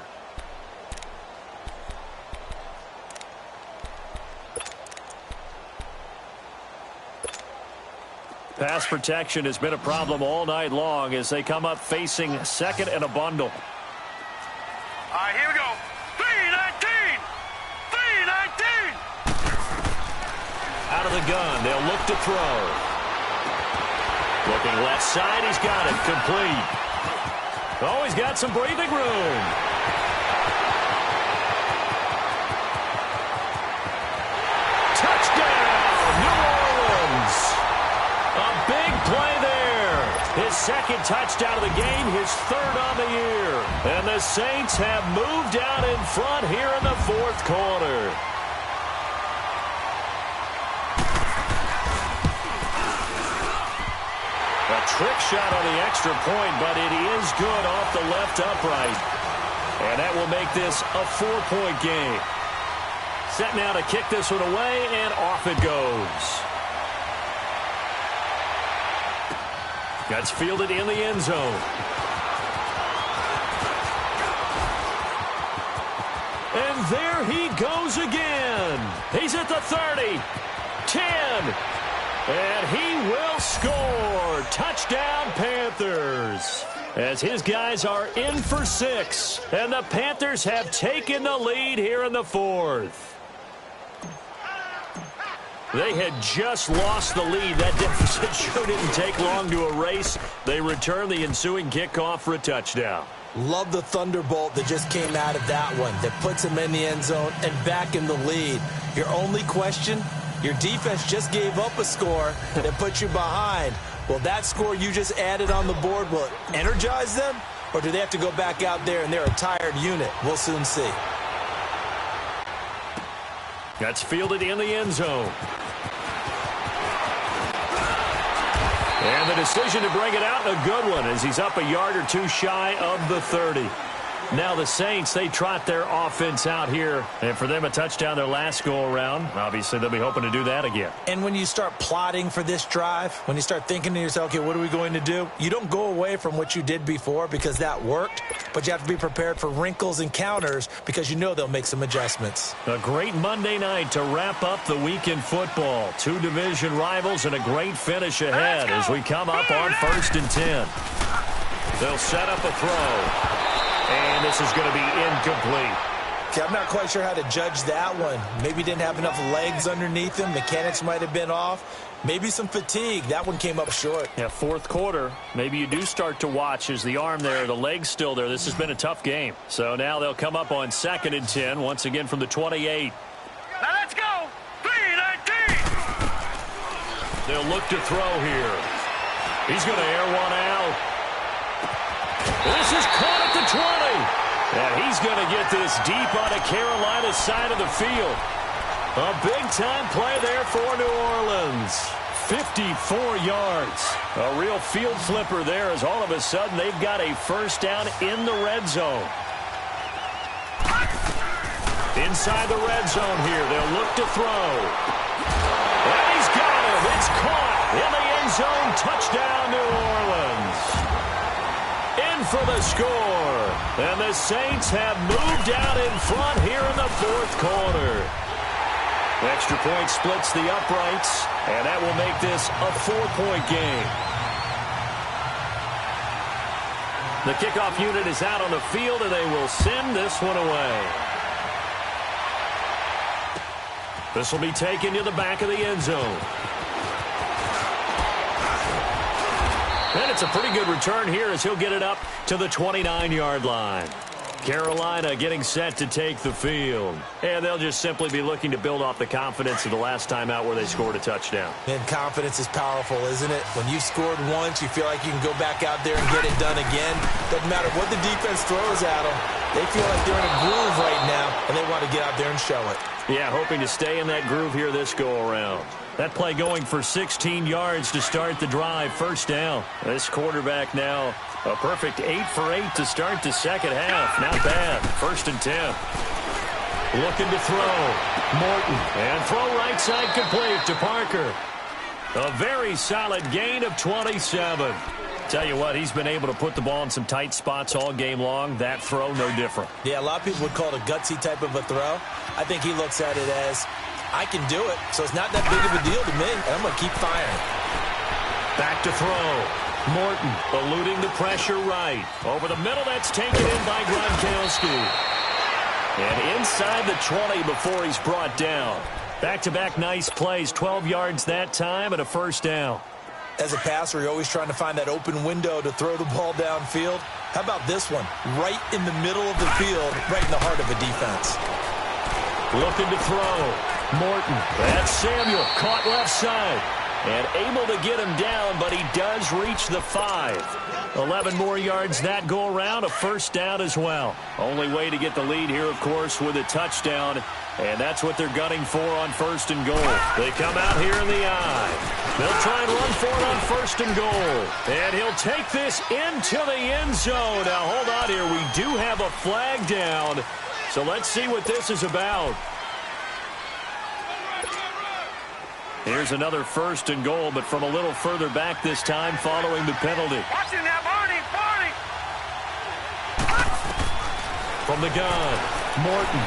Pass protection has been a problem all night long as they come up facing 2nd and a bundle. All right, here we go. 3-19! 3-19! Out of the gun, they'll look to throw. Looking left side, he's got it, complete. Oh, he's got some breathing room. Touchdown, New Orleans. A big play there. His 2nd touchdown of the game, his 3rd on the year. And the Saints have moved out in front here in the 4th quarter. A trick shot on the extra point, but it is good off the left upright. And that will make this a 4-point game. Set now to kick this one away, and off it goes. That's fielded in the end zone. And there he goes again. He's at the 30, 10, and he will score. Touchdown, Panthers. As his guys are in for 6, and the Panthers have taken the lead here in the 4th. They had just lost the lead. That deficit sure didn't take long to erase. They return the ensuing kickoff for a touchdown. Love the thunderbolt that just came out of that one that puts him in the end zone and back in the lead. Your only question, your defense just gave up a score that put you behind. Will that score you just added on the board, will it energize them? Or do they have to go back out there and they're a tired unit? We'll soon see. That's fielded in the end zone. And the decision to bring it out, a good one, as he's up a yard or two shy of the 30. Now the Saints, they trot their offense out here. And for them, a touchdown their last go-around. Obviously, they'll be hoping to do that again. And when you start plotting for this drive, when you start thinking to yourself, okay, what are we going to do? You don't go away from what you did before because that worked. But you have to be prepared for wrinkles and counters because you know they'll make some adjustments. A great Monday night to wrap up the week in football. 2 division rivals and a great finish ahead as we come up on 1st and 10. They'll set up a throw. And this is going to be incomplete. Okay, I'm not quite sure how to judge that one. Maybe didn't have enough legs underneath him. Mechanics might have been off. Maybe some fatigue. That one came up short. Yeah, 4th quarter. Maybe you do start to watch as the arm there, the leg's still there. This has been a tough game. So now they'll come up on 2nd and 10, once again from the 28. Now let's go. 3-19. They'll look to throw here. He's going to air one out. This is caught at the 20. And he's going to get this deep on the Carolina side of the field. A big-time play there for New Orleans. 54 yards. A real field flipper there as all of a sudden they've got a first down in the red zone. Inside the red zone here. They'll look to throw. And he's got it. It's caught in the end zone. Touchdown, New Orleans. In for the score. And the Saints have moved out in front here in the 4th quarter. Extra point splits the uprights, and that will make this a 4-point game. The kickoff unit is out on the field, and they will send this one away. This will be taken to the back of the end zone. And it's a pretty good return here as he'll get it up to the 29-yard line. Carolina getting set to take the field. And they'll just simply be looking to build off the confidence of the last time out where they scored a touchdown. And confidence is powerful, isn't it? When you've scored once, you feel like you can go back out there and get it done again. Doesn't matter what the defense throws at them. They feel like they're in a groove right now, and they want to get out there and show it. Yeah, hoping to stay in that groove here this go-around. That play going for 16 yards to start the drive. First down. This quarterback now a perfect 8 for 8 to start the second half. Not bad. 1st and 10. Looking to throw. Morton. And throw right side complete to Parker. A very solid gain of 27. Tell you what, he's been able to put the ball in some tight spots all game long. That throw, no different. Yeah, a lot of people would call it a gutsy type of a throw. I think he looks at it as, I can do it, so it's not that big of a deal to me, and I'm going to keep firing. Back to throw. Morton eluding the pressure right. Over the middle, that's taken in by Gronkowski. And inside the 20 before he's brought down. Back-to-back nice plays, 12 yards that time and a first down. As a passer, you're always trying to find that open window to throw the ball downfield. How about this one? Right in the middle of the field, right in the heart of a defense. Looking to throw. Morton. That's Samuel. Caught left side. And able to get him down, but he does reach the 5. 11 more yards that go around. A first down as well. Only way to get the lead here, of course, with a touchdown. And that's what they're gunning for on 1st and goal. They come out here in the eye. They'll try and run for it on 1st and goal. And he'll take this into the end zone. Now, hold on here. We do have a flag down. So let's see what this is about. Here's another 1st and goal, but from a little further back this time following the penalty. Watching that, Barney. From the gun, Morton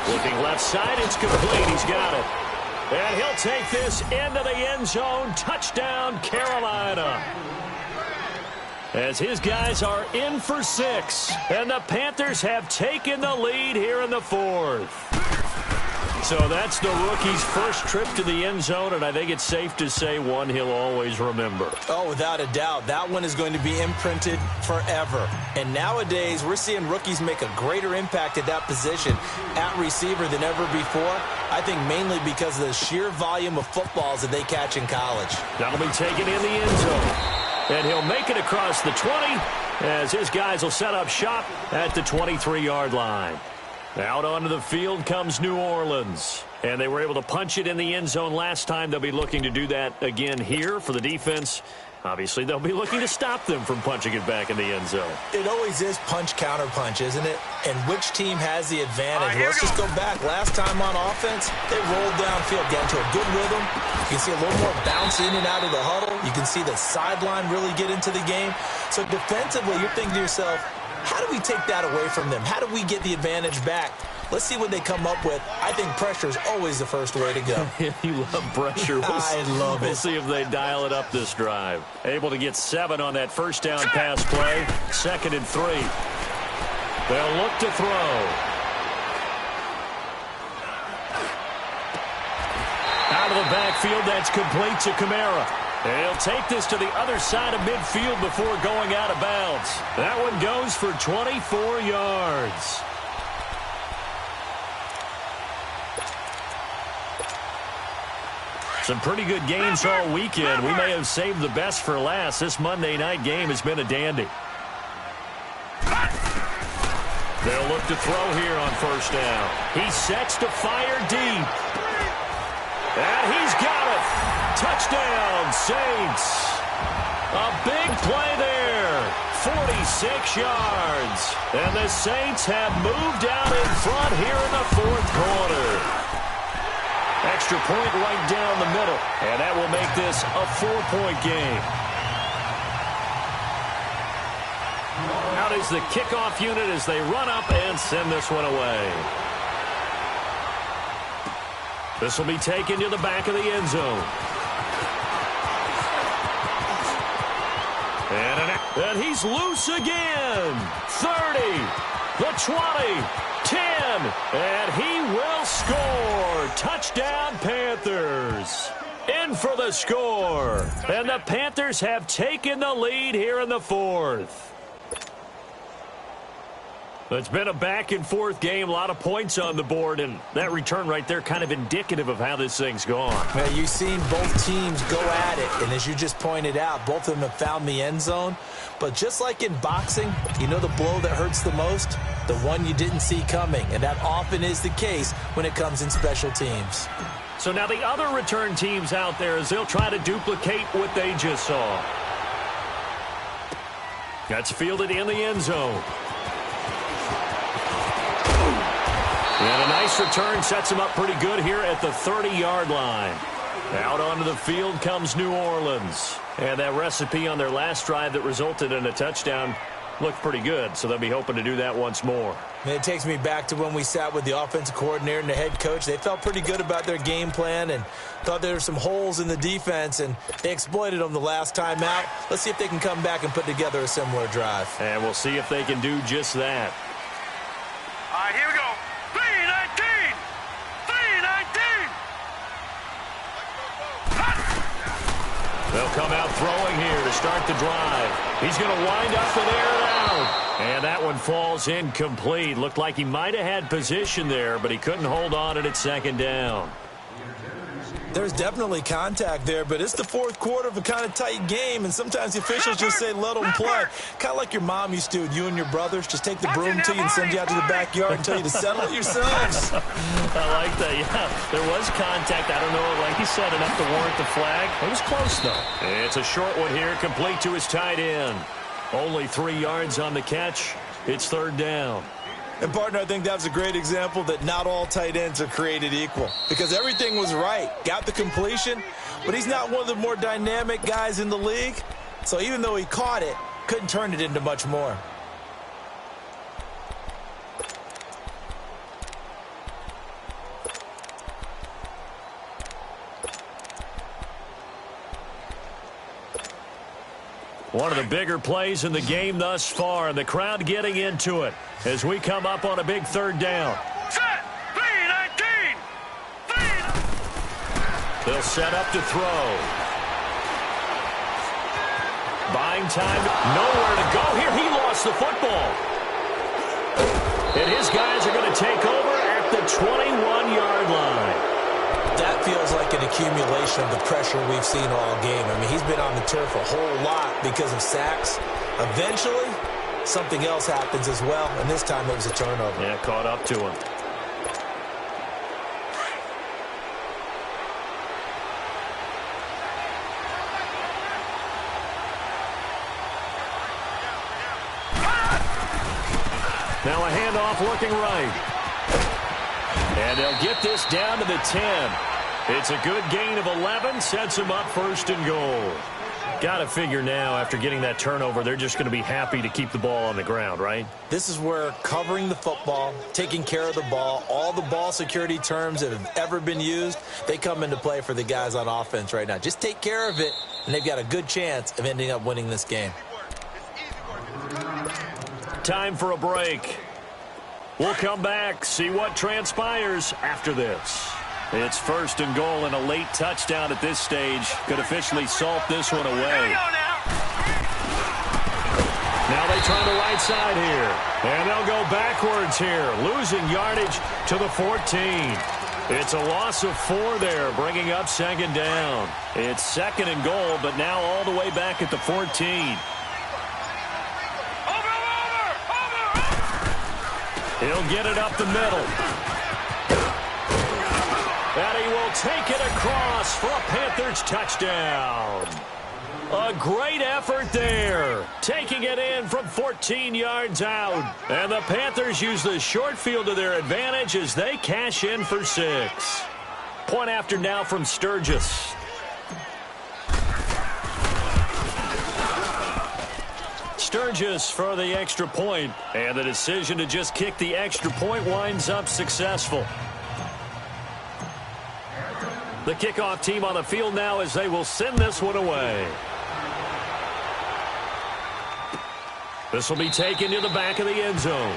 Looking left side, it's complete. He's got it. And he'll take this into the end zone. Touchdown, Carolina. As his guys are in for 6. And the Panthers have taken the lead here in the 4th. So that's the rookie's first trip to the end zone, and I think it's safe to say one he'll always remember. Oh, without a doubt. That one is going to be imprinted forever. And nowadays, we're seeing rookies make a greater impact at that position at receiver than ever before. I think mainly because of the sheer volume of footballs that they catch in college. That'll be taken in the end zone. And he'll make it across the 20 as his guys will set up shop at the 23-yard line. Out onto the field comes New Orleans. And they were able to punch it in the end zone last time. They'll be looking to do that again here for the defense. Obviously, they'll be looking to stop them from punching it back in the end zone. It always is punch-counter-punch, isn't it? And which team has the advantage? Let's just go back. Last time on offense, they rolled downfield, got into a good rhythm. You can see a little more bounce in and out of the huddle. You can see the sideline really get into the game. So defensively, you're thinking to yourself, how do we take that away from them? How do we get the advantage back? Let's see what they come up with. I think pressure is always the first way to go. You love pressure. I love it. We'll see if they dial it up this drive. Able to get 7 on that first down pass play. 2nd and 3. They'll look to throw. Out of the backfield, that's complete to Kamara. He'll take this to the other side of midfield before going out of bounds. That one goes for 24 yards. Some pretty good games all weekend. We may have saved the best for last. This Monday night game has been a dandy. They'll look to throw here on first down. He sets to fire deep. And he's got it. Touchdown, Saints. A big play there. 46 yards. And the Saints have moved out in front here in the 4th quarter. Extra point right down the middle. And that will make this a 4-point game. Out is the kickoff unit as they run up and send this one away. This will be taken to the back of the end zone. And he's loose again. 30, the 20, 10, and he will score. Touchdown, Panthers. In for the score. And the Panthers have taken the lead here in the 4th. It's been a back-and-forth game, a lot of points on the board, and that return right there kind of indicative of how this thing's gone. Well, you've seen both teams go at it, and as you just pointed out, both of them have found the end zone. But just like in boxing, you know the blow that hurts the most? The one you didn't see coming, and that often is the case when it comes in special teams. So now the other return teams out there as they'll try to duplicate what they just saw. That's fielded in the end zone. And a nice return sets him up pretty good here at the 30-yard line. Out onto the field comes New Orleans. And that recipe on their last drive that resulted in a touchdown looked pretty good, so they'll be hoping to do that once more. And it takes me back to when we sat with the offensive coordinator and the head coach. They felt pretty good about their game plan and thought there were some holes in the defense, and they exploited them the last time out. Let's see if they can come back and put together a similar drive. And we'll see if they can do just that. All right, here we go. 3-19! 3-19! They'll come out throwing here to start the drive. He's going to wind up and air it out. And that one falls incomplete. Looked like he might have had position there, but he couldn't hold on at 2nd down. There's definitely contact there, but it's the 4th quarter of a kind of tight game, and sometimes the officials just say let them play. Kind of like your mom used to with you and your brothers. Just take the broom to you and send you out to the backyard and tell you to settle it yourselves. I like that, yeah. There was contact. I don't know, like you said, enough to warrant the flag. It was close, though. It's a short one here, complete to his tight end. Only 3 yards on the catch. It's 3rd down. And, partner, I think that's a great example that not all tight ends are created equal, because everything was right. Got the completion, but he's not one of the more dynamic guys in the league. So even though he caught it, couldn't turn it into much more. One of the bigger plays in the game thus far, and the crowd getting into it as we come up on a big third down. Set. 3-19. They'll set up to throw. Buying time. Nowhere to go here. He lost the football. And his guys are going to take over at the 21-yard line. That feels like an accumulation of the pressure we've seen all game. I mean, he's been on the turf a whole lot because of sacks. Eventually, something else happens as well, and this time it was a turnover. Yeah, caught up to him. Now a handoff looking right. And they'll get this down to the 10. It's a good gain of 11, sets them up first and goal. Got to figure now, after getting that turnover, they're just going to be happy to keep the ball on the ground, right? This is where covering the football, taking care of the ball, all the ball security terms that have ever been used, they come into play for the guys on offense right now. Just take care of it, and they've got a good chance of ending up winning this game. Time for a break. We'll come back, see what transpires after this. It's first and goal, and a late touchdown at this stage could officially salt this one away. Now they try the right side here, and they'll go backwards here, losing yardage to the 14. It's a loss of 4 there, bringing up second down. It's second and goal, but now all the way back at the 14. He'll get it up the middle. And he will take it across for a Panthers touchdown. A great effort there. Taking it in from 14 yards out. And the Panthers use the short field to their advantage as they cash in for 6. Point after now from Sturgis. Sturgis for the extra point, and the decision to just kick the extra point winds up successful. The kickoff team on the field now as they will send this one away. This will be taken to the back of the end zone.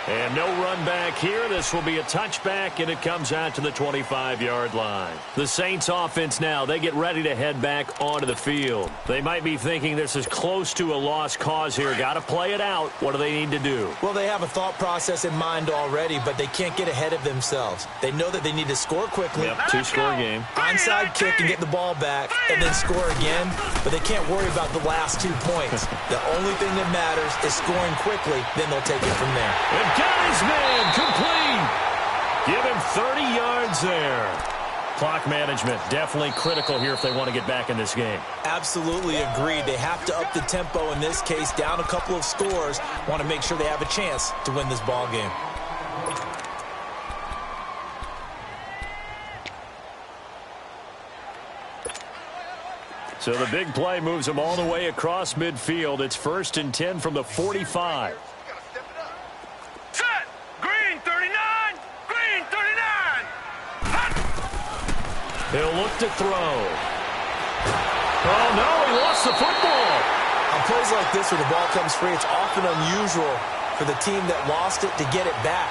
And no run back here. This will be a touchback, and it comes out to the 25-yard line. The Saints offense now, they get ready to head back onto the field. They might be thinking this is close to a lost cause here. Got to play it out. What do they need to do? Well, they have a thought process in mind already, but they can't get ahead of themselves. They know that they need to score quickly. Yep, 2-score game. Onside kick and get the ball back, and then score again. But they can't worry about the last 2 points. The only thing that matters is scoring quickly. Then they'll take it from there. Got his man complete. Give him 30 yards there. Clock management definitely critical here if they want to get back in this game. Absolutely agreed. They have to up the tempo in this case, down a couple of scores. Want to make sure they have a chance to win this ball game. So the big play moves them all the way across midfield. It's first and 10 from the 45. Set. Green 39. Green 39. Hot. He'll look to throw. Oh, no, he lost the football. On plays like this where the ball comes free, it's often unusual for the team that lost it to get it back.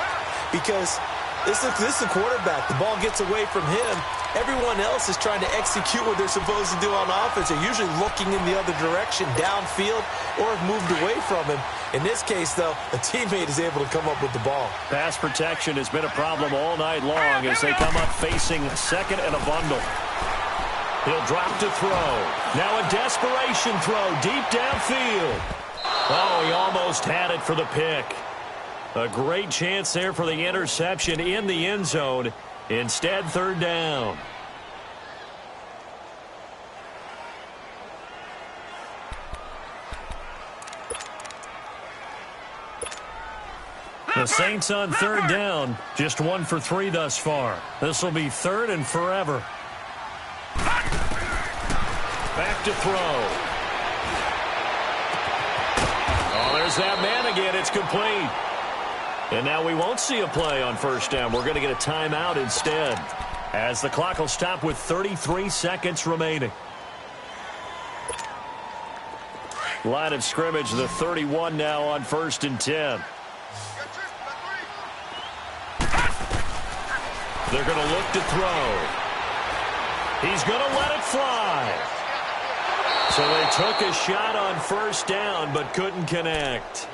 Because this is the quarterback. The ball gets away from him. Everyone else is trying to execute what they're supposed to do on offense. They're usually looking in the other direction, downfield, or have moved away from him. In this case, though, a teammate is able to come up with the ball. Pass protection has been a problem all night long as they come up facing second and a bundle. He'll drop to throw. Now a desperation throw deep downfield. Oh, he almost had it for the pick. A great chance there for the interception in the end zone. Instead, third down. The Saints on third down, just 1 for 3 thus far. This will be third and forever. Back to throw. Oh, there's that man again. It's complete. And now we won't see a play on first down. We're going to get a timeout instead, as the clock will stop with 33 seconds remaining. Line of scrimmage, the 31 now on 1st and 10. They're going to look to throw. He's going to let it fly. So they took a shot on 1st down but couldn't connect.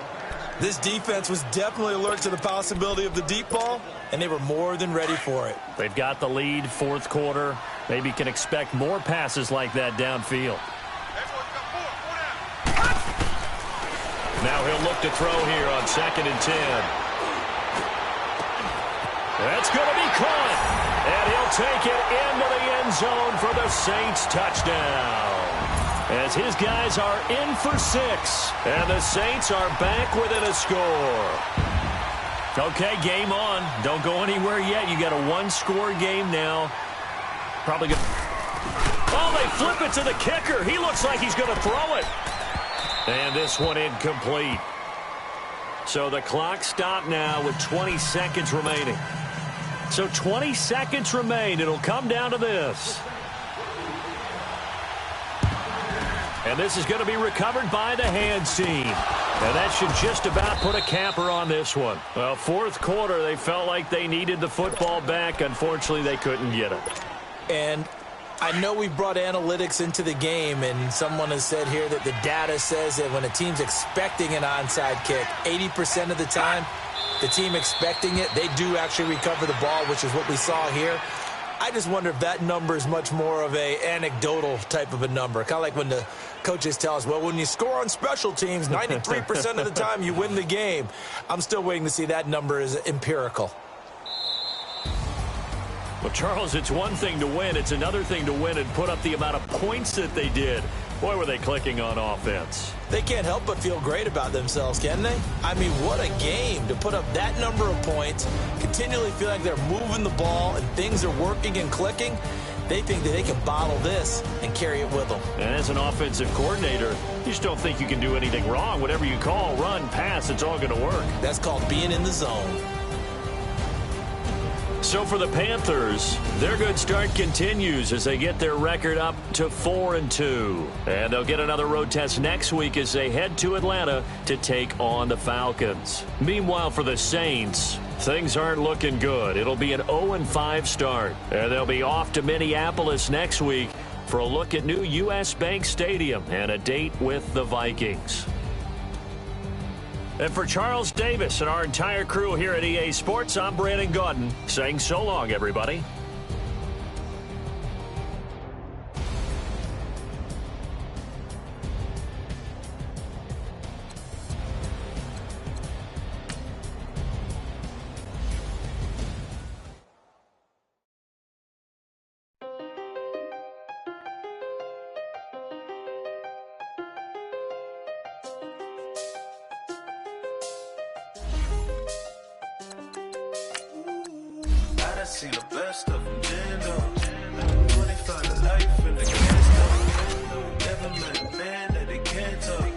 This defense was definitely alert to the possibility of the deep ball, and they were more than ready for it. They've got the lead, 4th quarter. Maybe can expect more passes like that downfield. Now he'll look to throw here on 2nd and 10. That's going to be caught. And he'll take it into the end zone for the Saints touchdown. As his guys are in for 6. And the Saints are back within a score. Okay, game on. Don't go anywhere yet. You got a 1-score game now. Probably good. Oh, they flip it to the kicker. He looks like he's going to throw it. And this one incomplete. So the clock stopped now with 20 seconds remaining. So 20 seconds remain. It'll come down to this. And this is going to be recovered by the hands team. And that should just about put a capper on this one. Well, 4th quarter, they felt like they needed the football back. Unfortunately, they couldn't get it. And I know we brought analytics into the game, and someone has said here that the data says that when a team's expecting an onside kick, 80% of the time, the team expecting it, they do actually recover the ball, which is what we saw here. I just wonder if that number is much more of a anecdotal type of a number. Kind of like when the coaches tell us, well, when you score on special teams, 93% of the time you win the game. I'm still waiting to see that number is empirical. Well, Charles, it's one thing to win. It's another thing to win and put up the amount of points that they did. Boy, were they clicking on offense. They can't help but feel great about themselves, can they? I mean, what a game to put up that number of points, continually feel like they're moving the ball and things are working and clicking. They think that they can bottle this and carry it with them. And as an offensive coordinator, you just don't think you can do anything wrong. Whatever you call, run, pass, it's all going to work. That's called being in the zone. So for the Panthers, their good start continues as they get their record up to 4-2. And they'll get another road test next week as they head to Atlanta to take on the Falcons. Meanwhile, for the Saints, things aren't looking good. It'll be an 0-5 start. And they'll be off to Minneapolis next week for a look at new U.S. Bank Stadium and a date with the Vikings. And for Charles Davis and our entire crew here at EA Sports, I'm Brandon Gaudin saying so long, everybody. See the best of them, Jando. 25 to life and they can't stop. Never met a man that they can't talk.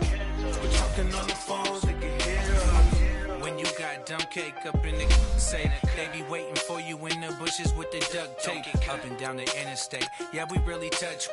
We're talking on the phone, they can hear us. When you got dumb cake up in the say that they be waiting for you in the bushes with the duct tape up and down the interstate. Yeah, we really touch.